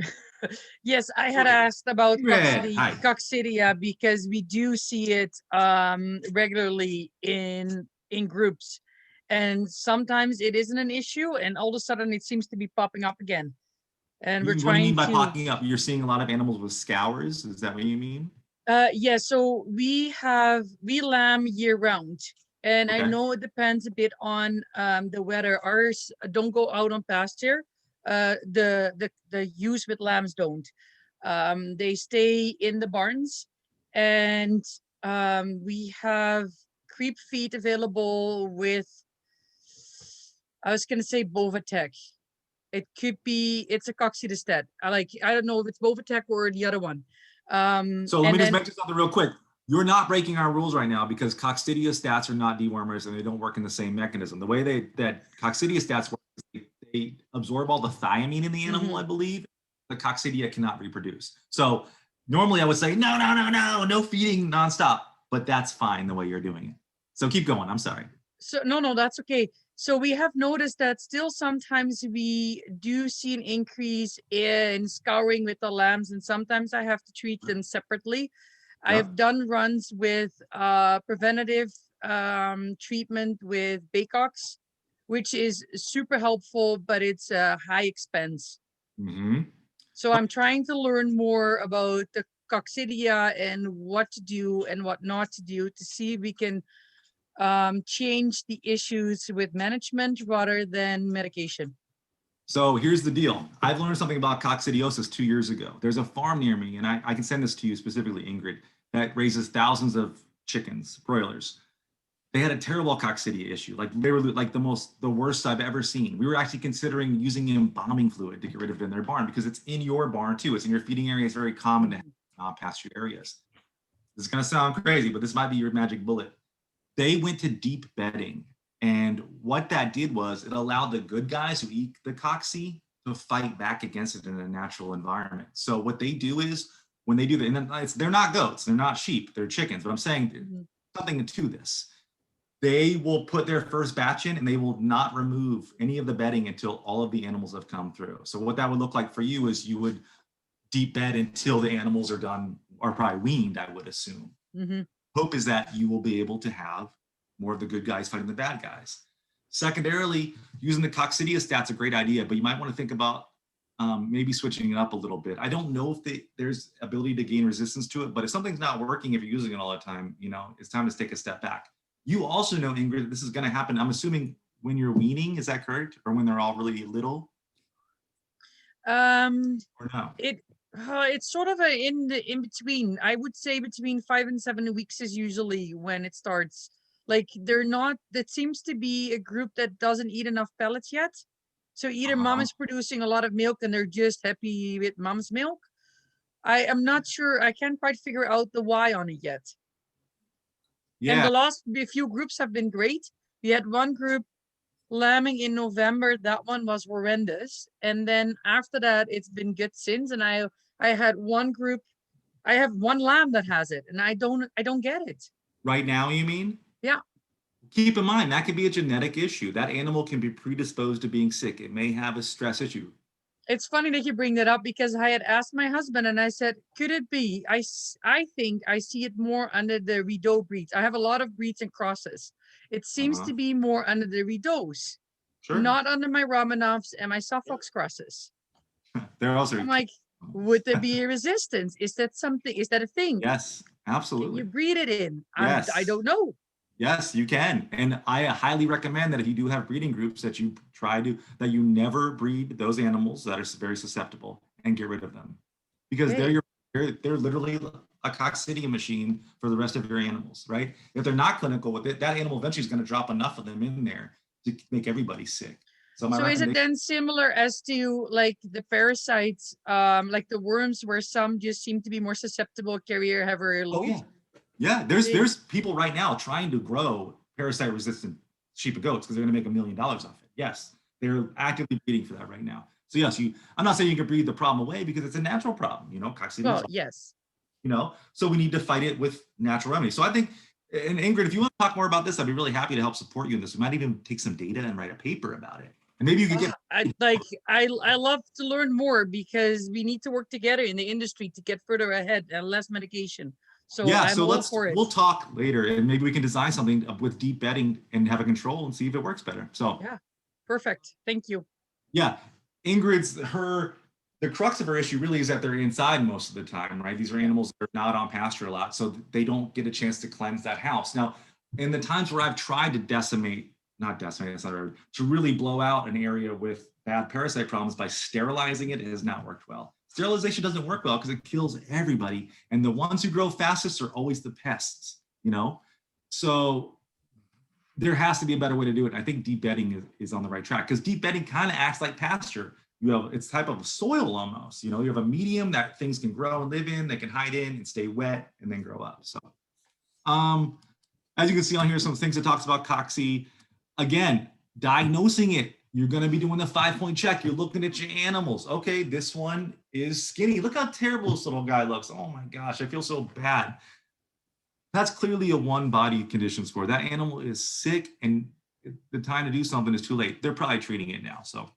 Yes, I had asked about coccidia because we do see it regularly in groups, and sometimes it isn't an issue, and all of a sudden it seems to be popping up again. And we're What do trying you mean by to popping up? You're seeing a lot of animals with scours. Is that what you mean? yeah, so we lamb year round, and I Okay. know it depends a bit on the weather. Ours don't go out on pasture. The ewes with lambs don't. They stay in the barns, and we have creep feed available with, I was gonna say Bovatec. It could be, it's a coccidistat. I don't know if it's Bovatec or the other one. So let me just mention something real quick. You're not breaking our rules right now because coccidia stats are not dewormers and they don't work in the same mechanism. The way that coccidia stats work is they absorb all the thiamine in the animal, I believe. The coccidia cannot reproduce. So normally I would say, no feeding nonstop, but that's fine the way you're doing it. So keep going, I'm sorry. So no, that's okay. So we have noticed that still sometimes we do see an increase in scouring with the lambs, and sometimes I have to treat them separately. I have done runs with preventative treatment with Baycox, which is super helpful, but it's a high expense. So I'm trying to learn more about the coccidia and what to do and what not to do to see if we can change the issues with management rather than medication. So here's the deal. I've learned something about coccidiosis 2 years ago. There's a farm near me, and I can send this to you specifically, Ingrid, that raises thousands of chickens, broilers. They had a terrible coccidia issue, like literally like the worst I've ever seen. We were actually considering using embalming fluid to get rid of it in their barn because it's in your barn too. It's in your feeding area. It's very common to have pasture areas. This is gonna sound crazy, but this might be your magic bullet. They went to deep bedding. And what that did was it allowed the good guys who eat the cocci to fight back against it in a natural environment. So what they do is when they do that, and they're not goats, they're not sheep, they're chickens, but I'm saying something to this. They will put their first batch in and they will not remove any of the bedding until all of the animals have come through. So what that would look like for you is you would deep bed until the animals are done, or probably weaned, I would assume. Hope is that you will be able to have more of the good guys fighting the bad guys. Secondarily, using the coccidia stat's a great idea, but you might want to think about maybe switching it up a little bit. I don't know if there's ability to gain resistance to it, but if something's not working, if you're using it all the time, it's time to take a step back. You also know, Ingrid, this is going to happen, I'm assuming, when you're weaning, is that correct? Or when they're all really little? Or no? It's sort of in between. I would say between 5 and 7 weeks is usually when it starts. Like that seems to be a group that doesn't eat enough pellets yet. So either mom is producing a lot of milk and they're just happy with mom's milk. I am not sure. I can't quite figure out the why on it yet. Yeah. And the last few groups have been great. We had one group lambing in November. That one was horrendous. And then after that, it's been good since. And I had one group. I have one lamb that has it, and I don't get it. Right now, you mean? Yeah. Keep in mind, that could be a genetic issue. That animal can be predisposed to being sick. It may have a stress issue. It's funny that you bring that up because I had asked my husband and I said, could it be? I think I see it more under the Rideau breeds. I have a lot of breeds and crosses. It seems to be more under the Rideaus, not under my Romanovs and my Suffolk crosses. They're also. I'm like, would there be a resistance? Is that something? Is that a thing? Yes, absolutely. Can you breed it in? Yes. I don't know. Yes, you can. And I highly recommend that if you do have breeding groups that you that you never breed those animals that are very susceptible and get rid of them. Because they're literally a coccidia machine for the rest of your animals, right? If they're not clinical with it, that animal eventually is going to drop enough of them in there to make everybody sick. So is it then similar as to like the parasites, like the worms, where some just seem to be more susceptible, carrier, heavier load? Oh, yeah. Yeah, there's people right now trying to grow parasite-resistant sheep and goats because they're going to make $1 million off it. Yes, they're actively breeding for that right now. So yes, I'm not saying you can breathe the problem away because it's a natural problem, coccidios, Well, yes. so we need to fight it with natural remedies. So I think, and Ingrid, if you want to talk more about this, I'd be really happy to help support you in this. We might even take some data and write a paper about it. And maybe you could get. I love to learn more because we need to work together in the industry to get further ahead and less medication. So Yeah, I'm so all for it. we'll talk later and maybe we can design something with deep bedding and have a control and see if it works better. So yeah, perfect. Thank you. Yeah, Ingrid's the crux of her issue really is that they're inside most of the time, right? These are animals that are not on pasture a lot, so they don't get a chance to cleanse that house. Now, in the times where I've tried to not decimate, that's not right, to really blow out an area with bad parasite problems by sterilizing it, it has not worked well. Sterilization doesn't work well because it kills everybody. And the ones who grow fastest are always the pests, So there has to be a better way to do it. I think deep bedding is on the right track because deep bedding kind of acts like pasture. It's type of soil almost, you have a medium that things can grow and live in, they can hide in and stay wet and then grow up. So as you can see on here, some things it talks about cocci. Again, diagnosing it. You're going to be doing the 5-point check. You're looking at your animals. Okay, this one is skinny. Look how terrible this little guy looks. Oh my gosh, I feel so bad. That's clearly a one body condition score. That animal is sick and the time to do something is too late. They're probably treating it now. So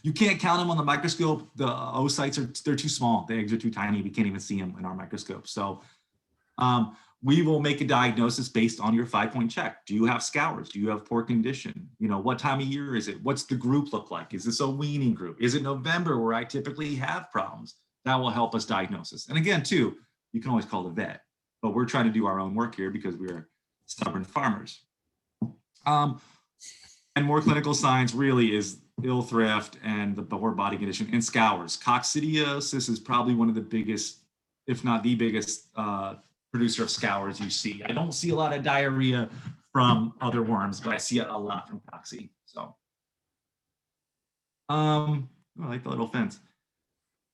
you can't count them on the microscope. The oocytes they're too small. The eggs are too tiny. We can't even see them in our microscope. So we will make a diagnosis based on your 5-point check. Do you have scours? Do you have poor condition? What time of year is it? What's the group look like? Is this a weaning group? Is it November where I typically have problems? That will help us diagnosis. And again, too, you can always call the vet, but we're trying to do our own work here because we're stubborn farmers. And more clinical signs really is ill thrift and the poor body condition and scours. Coccidiosis is probably one of the biggest, if not the biggest, producer of scours you see. I don't see a lot of diarrhea from other worms, but I see it a lot from cocci. So, I like the little fence.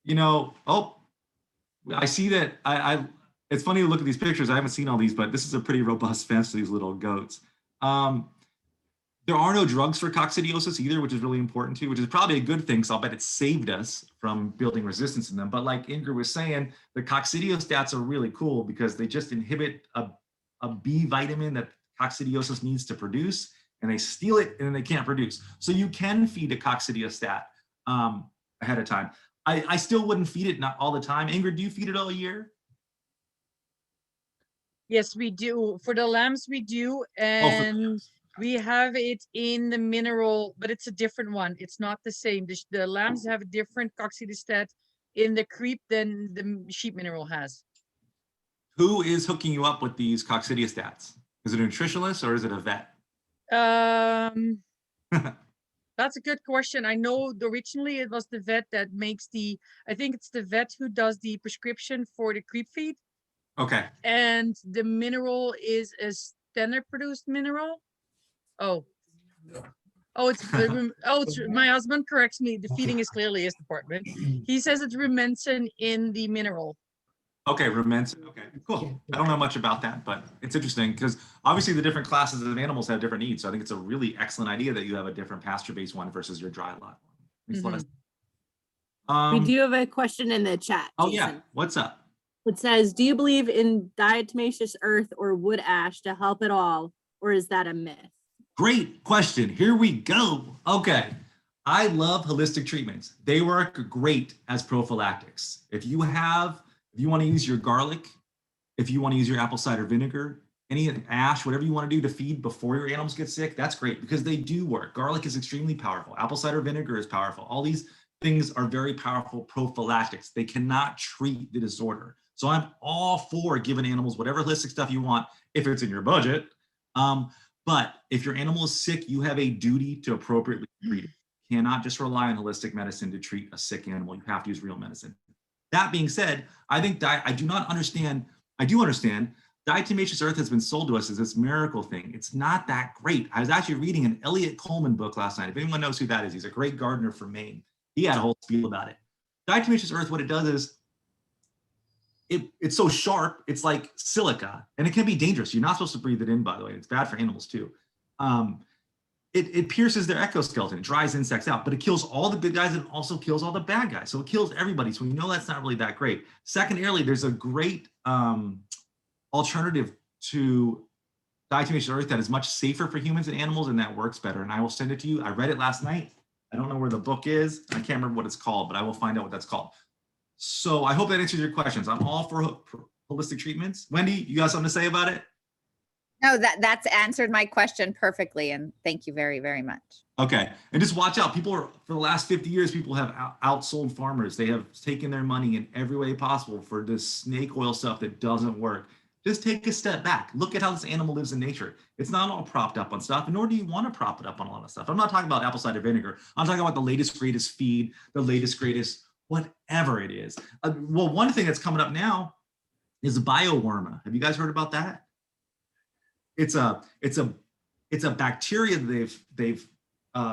I see that it's funny to look at these pictures. I haven't seen all these, but this is a pretty robust fence for these little goats. There are no drugs for coccidiosis either, which is really important too, which is probably a good thing. So I'll bet it saved us from building resistance in them. But like Ingrid was saying, the coccidiostats are really cool because they just inhibit a B vitamin that coccidiosis needs to produce, and they steal it and then they can't produce. So you can feed a coccidiostat ahead of time. I still wouldn't feed it not all the time. Ingrid, do you feed it all year? Yes, we do. For the lambs, we do. And we have it in the mineral, but it's a different one. It's not the same. The lambs have a different coccidostat in the creep than the sheep mineral has. Who is hooking you up with these coccidiostats? Is it a nutritionist or is it a vet? That's a good question. I know originally it was the vet that makes I think it's the vet who does the prescription for the creep feed. Okay. And the mineral is a standard produced mineral. It's my husband corrects me. The feeding is clearly his department. He says it's rumensin in the mineral. Okay, rumensin. Okay, cool. I don't know much about that, but it's interesting because obviously the different classes of animals have different needs. So I think it's a really excellent idea that you have a different pasture-based one versus your dry lot one. We do have a question in the chat. Oh, Jason. yeah. What's up? It says, do you believe in diatomaceous earth or wood ash to help at all, or is that a myth? Great question. Here we go. Okay. I love holistic treatments. They work great as prophylactics. If you want to use your garlic, if you want to use your apple cider vinegar, any ash, whatever you want to do to feed before your animals get sick, that's great because they do work. Garlic is extremely powerful. Apple cider vinegar is powerful. All these things are very powerful prophylactics. They cannot treat the disorder. So I'm all for giving animals whatever holistic stuff you want if it's in your budget. But if your animal is sick, you have a duty to appropriately treat it. You cannot just rely on holistic medicine to treat a sick animal. You have to use real medicine. That being said, I think I do understand diatomaceous earth has been sold to us as this miracle thing. It's not that great. I was actually reading an Elliot Coleman book last night. If anyone knows who that is, he's a great gardener from Maine. He had a whole spiel about it. Diatomaceous earth, what it does is it's so sharp, it's like silica, and it can be dangerous. You're not supposed to breathe it in, by the way. It's bad for animals too. it pierces their exoskeleton, it dries insects out, but it kills all the good guys and also kills all the bad guys. So it kills everybody. So we know that's not really that great. Secondarily, there's a great alternative to diatomaceous earth that is much safer for humans and animals, and that works better. And I will send it to you. I read it last night. I don't know where the book is. I can't remember what it's called, but I will find out what that's called. So I hope that answers your questions. I'm all for holistic treatments. Wendy, you got something to say about it? No, that's answered my question perfectly. And thank you very, very much. Okay. And just watch out. People are, for the last 50 years, people have outsold farmers. They have taken their money in every way possible for this snake oil stuff that doesn't work. Just take a step back. Look at how this animal lives in nature. It's not all propped up on stuff, nor do you want to prop it up on a lot of stuff. I'm not talking about apple cider vinegar. I'm talking about the latest, greatest feed, the latest, greatest, whatever it is. Well, one thing that's coming up now is bioworma. Have you guys heard about that? It's a bacteria that they've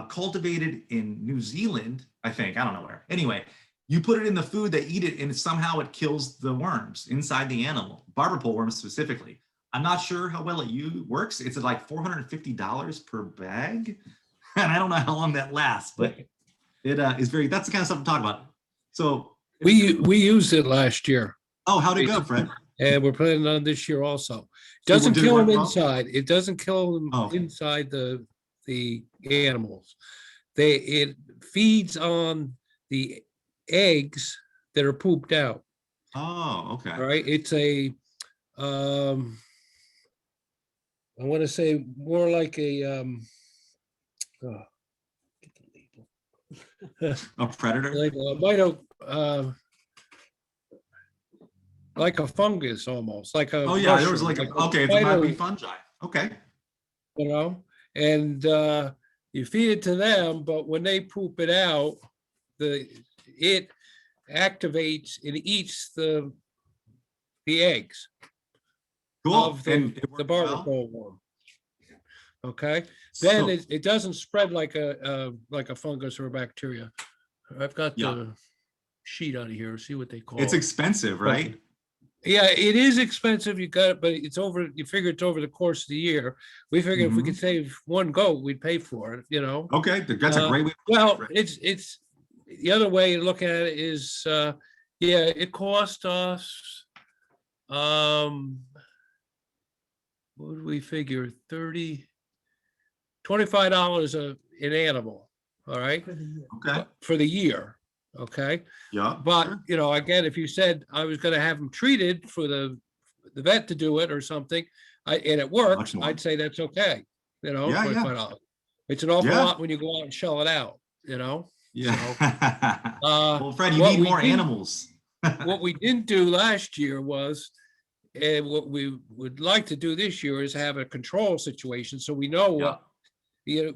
cultivated in New Zealand, I think. I don't know where. Anyway, you put it in the food, they eat it, and somehow it kills the worms inside the animal, barber pole worms specifically. I'm not sure how well it works. It's like $450 per bag, and I don't know how long that lasts, but it is very. That's the kind of stuff I'm talking about. So We used it last year, oh, how'd it go, Fred? and we're planning on this year also. So Doesn't did it kill work them well? inside. It doesn't kill them Oh, okay. inside the animals. It feeds on the eggs that are pooped out. Oh, okay. All right. It's a I want to say more like a oh, get the label. A predator? Like like a fungus almost, like a Oh yeah, there was mushroom, like okay, it might be spider, fungi. Okay. you know, and you feed it to them, but when they poop it out, it activates and eats the eggs Cool. of And it the worked barber well? pole worm. Okay, then So- it doesn't spread like a fungus or a bacteria. I've got Yeah. the sheet out of here. See what they call it's it. expensive, right? Yeah, it is expensive. You got it, but it's over. You figure it's over the course of the year. We figure if we could save one goat, we'd pay for it. You know. Okay, that's a great way. Well, Right. it's the other way to look at it is, yeah, it cost us, what would we figure, $25 an animal, all right, Okay. for the year, okay? Yeah. But, sure. you know, again, if you said I was gonna have them treated for the vet to do it or something, and it works, Much more. I'd say that's okay, you know, Yeah, yeah. $25. It's an awful Yeah. lot when you go out and shell it out, you know? Yeah. well, Fred, you what need we more did- animals. What we didn't do last year was, and what we would like to do this year is have a control situation, so we know Yeah. what,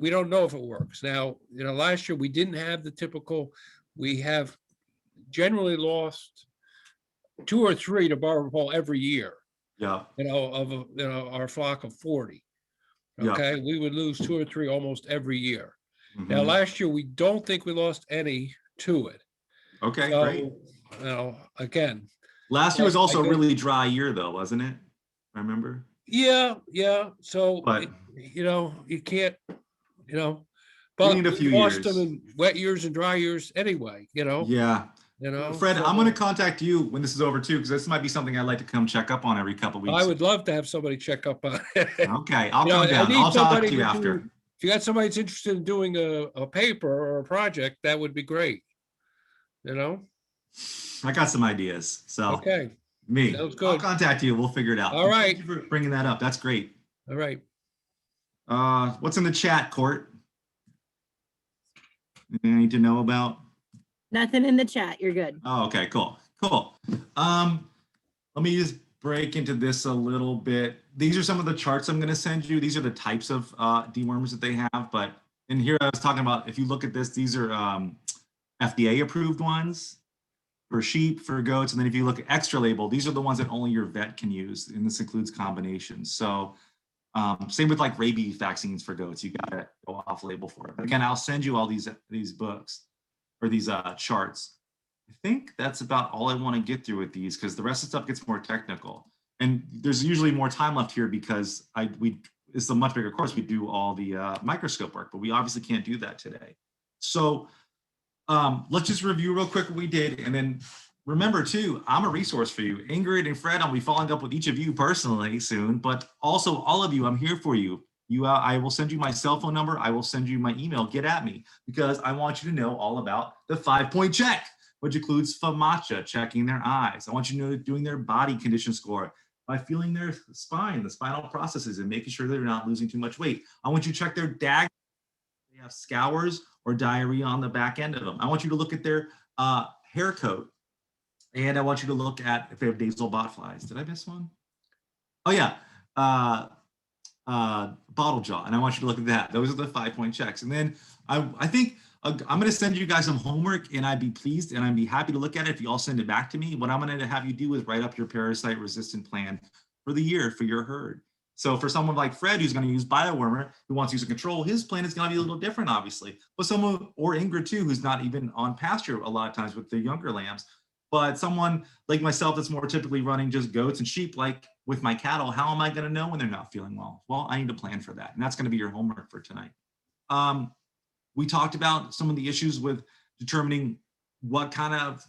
we don't know if it works. Now, you know, last year we didn't have the typical, we have generally lost 2 or 3 to barber pole every year, Yeah. you know, our flock of 40. Yeah. Okay, we would lose 2 or 3 almost every year. Now, Mhm. last year, we don't think we lost any to it. Okay, So, great. you know, again, Last year was like also a I- really dry year, though, wasn't it? I remember. yeah, so, But- you know, you can't, you know, We but need a we few lost them years. in wet years and dry years anyway, you know, Yeah. you know. Fred, so I'm going to contact you when this is over too, because this might be something I'd like to come check up on every couple weeks. I would love to have somebody check up on it. Okay, I'll You know, come I down. need I'll talk somebody to you to after. do- If you got somebody that's interested in doing a paper or a project, that would be great. You know, I got some ideas. So okay, me, sounds I'll good. contact you. We'll figure it out. All And right. Thank you for bringing that up. That's great. all right. What's in the chat, Court? Anything I need to know about? Nothing in the chat. You're good. Oh, okay, cool, cool. Let me just break into this a little bit. These are some of the charts I'm going to send you. These are the types of dewormers that they have. But in here, I was talking about, if you look at this, these are FDA approved ones for sheep, for goats. And then if you look at extra label, these are the ones that only your vet can use. And this includes combinations. So same with like rabies vaccines for goats. You got to go off label for it. But again, I'll send you all these books or these charts. I think that's about all I want to get through with these, because the rest of the stuff gets more technical. And there's usually more time left here because it's a much bigger course. We do all the microscope work, but we obviously can't do that today. So let's just review real quick what we did. And then remember too, I'm a resource for you. Ingrid and Fred, I'll be following up with each of you personally soon, but also all of you, I'm here for you. I will send you my cell phone number. I will send you my email. Get at me, because I want you to know all about the 5-point check, which includes FAMACHA, checking their eyes. I want you to know doing their body condition score by feeling their spine, the spinal processes, and making sure they're not losing too much weight. I want you to check their DAG. They have scours or diarrhea on the back end of them. I want you to look at their hair coat. And I want you to look at if they have basal botflies. Did I miss one? Oh yeah, bottle jaw. And I want you to look at that. Those are the 5-point checks. And then I think I'm going to send you guys some homework, and I'd be pleased and I'd be happy to look at it if you all send it back to me. What I'm going to have you do is write up your parasite resistant plan for the year for your herd. So for someone like Fred, who's going to use biowormer, who wants to use a control, his plan is going to be a little different, obviously. But someone, or Ingrid too, who's not even on pasture a lot of times with the younger lambs, but someone like myself that's more typically running just goats and sheep, like with my cattle, how am I going to know when they're not feeling well? Well, I need to plan for that. And that's going to be your homework for tonight. We talked about some of the issues with determining what kind of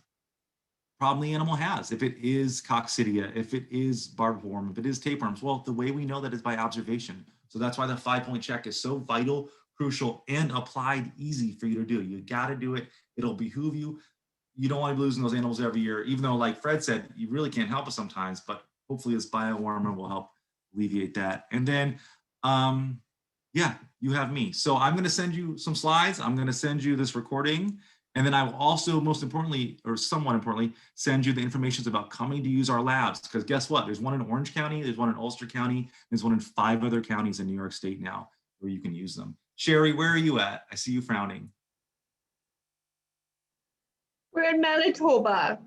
problem the animal has. If it is coccidia, if it is barborworm, if it is tapeworms, well, the way we know that is by observation. So that's why the 5-point check is so vital, crucial, and applied easy for you to do. You got to do it. It'll behoove you. You don't want to be losing those animals every year, even though, like Fred said, you really can't help it sometimes, but hopefully this biowarmer will help alleviate that. And then, yeah, you have me. So I'm going to send you some slides. I'm going to send you this recording. And then I will also, most importantly, or somewhat importantly, send you the information about coming to use our labs. Because guess what? There's one in Orange County, there's one in Ulster County, there's one in 5 other counties in New York State now where you can use them. Sherry, where are you at? I see you frowning. We're in Manitoba.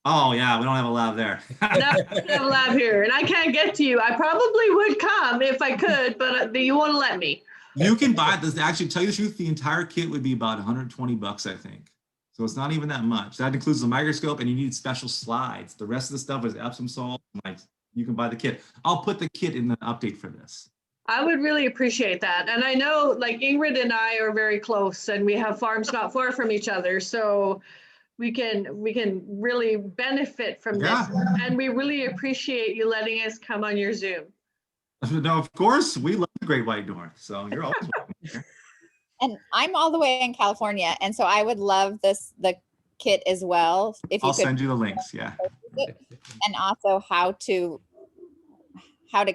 Oh yeah, we don't have a lab there. No, we don't have a lab here, and I can't get to you. I probably would come if I could, but you won't let me. You can buy this. Actually, tell you the truth, the entire kit would be about 120 bucks, I think. So it's not even that much. That includes the microscope, and you need special slides. The rest of the stuff is Epsom salt. Like, you can buy the kit. I'll put the kit in the update for this. I would really appreciate that. And I know, like, Ingrid and I are very close, and we have farms not far from each other, so we can really benefit from this. And we really appreciate you letting us come on your Zoom. No, of course, we love the Great White North, so you're always welcome here. And I'm all the way in California, and so I would love the kit as well. If you I'll could send you the links, yeah. And also how to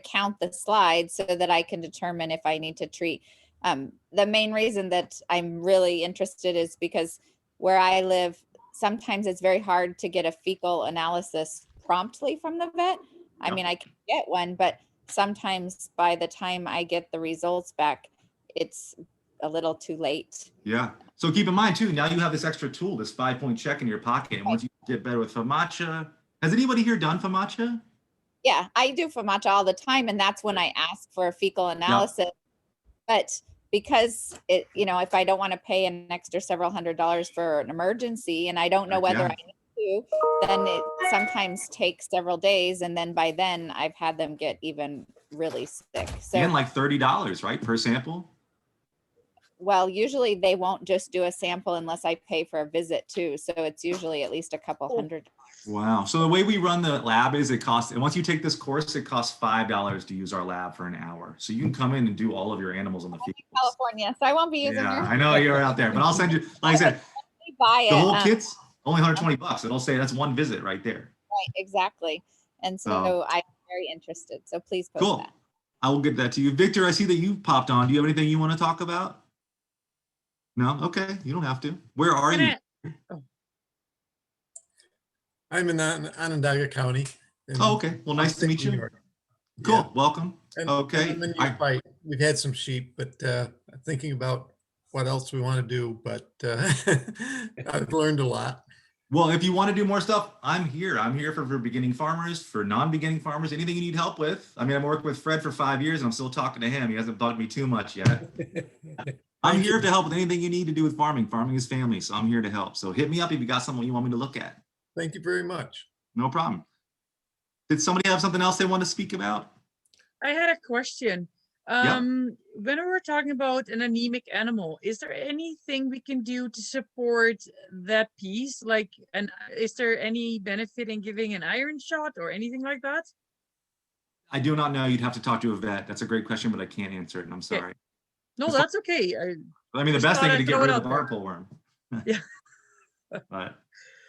count the slides so that I can determine if I need to treat. The main reason that I'm really interested is because where I live, sometimes it's very hard to get a fecal analysis promptly from the vet. I mean, I can get one, but sometimes by the time I get the results back, it's a little too late. Yeah. So keep in mind too, now you have this extra tool, this 5-point check in your pocket. And once you get better with FAMACHA, has anybody here done FAMACHA? Yeah, I do FAMACHA all the time, and that's when I ask for a fecal analysis. But because it, if I don't want to pay an extra several $100s for an emergency, and I don't know whether I need to, then it sometimes takes several days, and then by then I've had them get even really sick. So, And like $30, right, per sample? well, usually they won't just do a sample unless I pay for a visit too. So it's usually at least a couple $100. Wow. So the way we run the lab is it costs, and once you take this course, it costs $5 to use our lab for an hour. So you can come in and do all of your animals on the field. California, so I won't be using Yeah, your. I know you're out there, but I'll send you, like I said, Buy the it, whole kit's only 120 bucks. It'll say that's one visit right there. Right, exactly. And so Oh. I'm very interested. So please post Cool. that. I will get that to you. Victor, I see that you popped on. Do you have anything you want to talk about? No? Okay. You don't have to. Where are you? I'm in Onondaga County. Oh, okay. Well, nice to meet you. Cool. Yeah. Welcome. And Okay. I'm in your fight. We've had some sheep, but thinking about what else we want to do, but I've learned a lot. Well, if you want to do more stuff, I'm here. I'm here for beginning farmers, for non-beginning farmers, anything you need help with. I mean, I've worked with Fred for 5 years and I'm still talking to him. He hasn't bugged me too much yet. I'm here to help with anything you need to do with farming. Farming is family, so I'm here to help. So hit me up if you got something you want me to look at. Thank you very much. No problem. Did somebody have something else they want to speak about? I had a question. When we're talking about an anemic animal, is there anything we can do to support that piece? Like, is there any benefit in giving an iron shot or anything like that? I do not know. You'd have to talk to a vet. That's a great question, but I can't answer it, and I'm sorry. No, As far- that's okay. I mean, the Just best thing thought is to I'd get throw rid it of the out there. barnacle worm. Yeah. But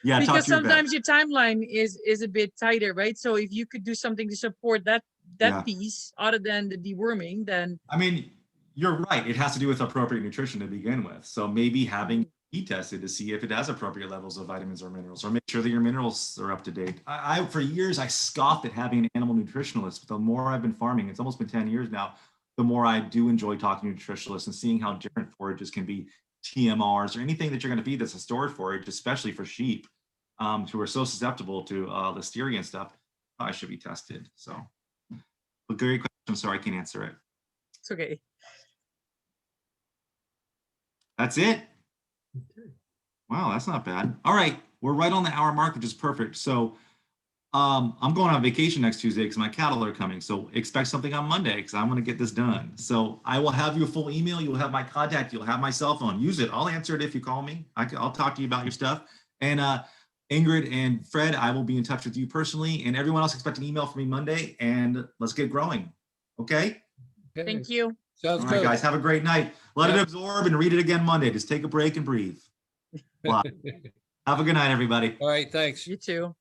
yeah, talk Because to your vet. sometimes your timeline is a bit tighter, right? So if you could do something to support that Yeah. piece other than the deworming, then I mean, you're right. It has to do with appropriate nutrition to begin with. So maybe having heat tested to see if it has appropriate levels of vitamins or minerals, or make sure that your minerals are up to date. I for years I scoffed at having an animal nutritionalist, but the more I've been farming, it's almost been 10 years now, the more I do enjoy talking to nutritionalists and seeing how different forages can be, TMRs or anything that you're going to feed that's a stored forage, especially for sheep, who are so susceptible to listeria and stuff. I should be tested. So, but great question. Sorry, I can't answer it. it's okay. That's it. Wow, that's not bad. All right, we're right on the hour mark, which is perfect. So I'm going on vacation next Tuesday because my cattle are coming. So expect something on Monday because I'm going to get this done. So I will have you a full email. You'll have my contact. You'll have my cell phone. Use it. I'll answer it if you call me. I'll talk to you about your stuff. And Ingrid and Fred, I will be in touch with you personally. And everyone else expect an email from me Monday. And let's get growing. Okay? Okay, Thank you. Sounds All right, good. guys. Have a great night. Let it Yep. absorb and read it again Monday. Just take a break and breathe. Bye. Have a good night, everybody. All right, thanks. You too.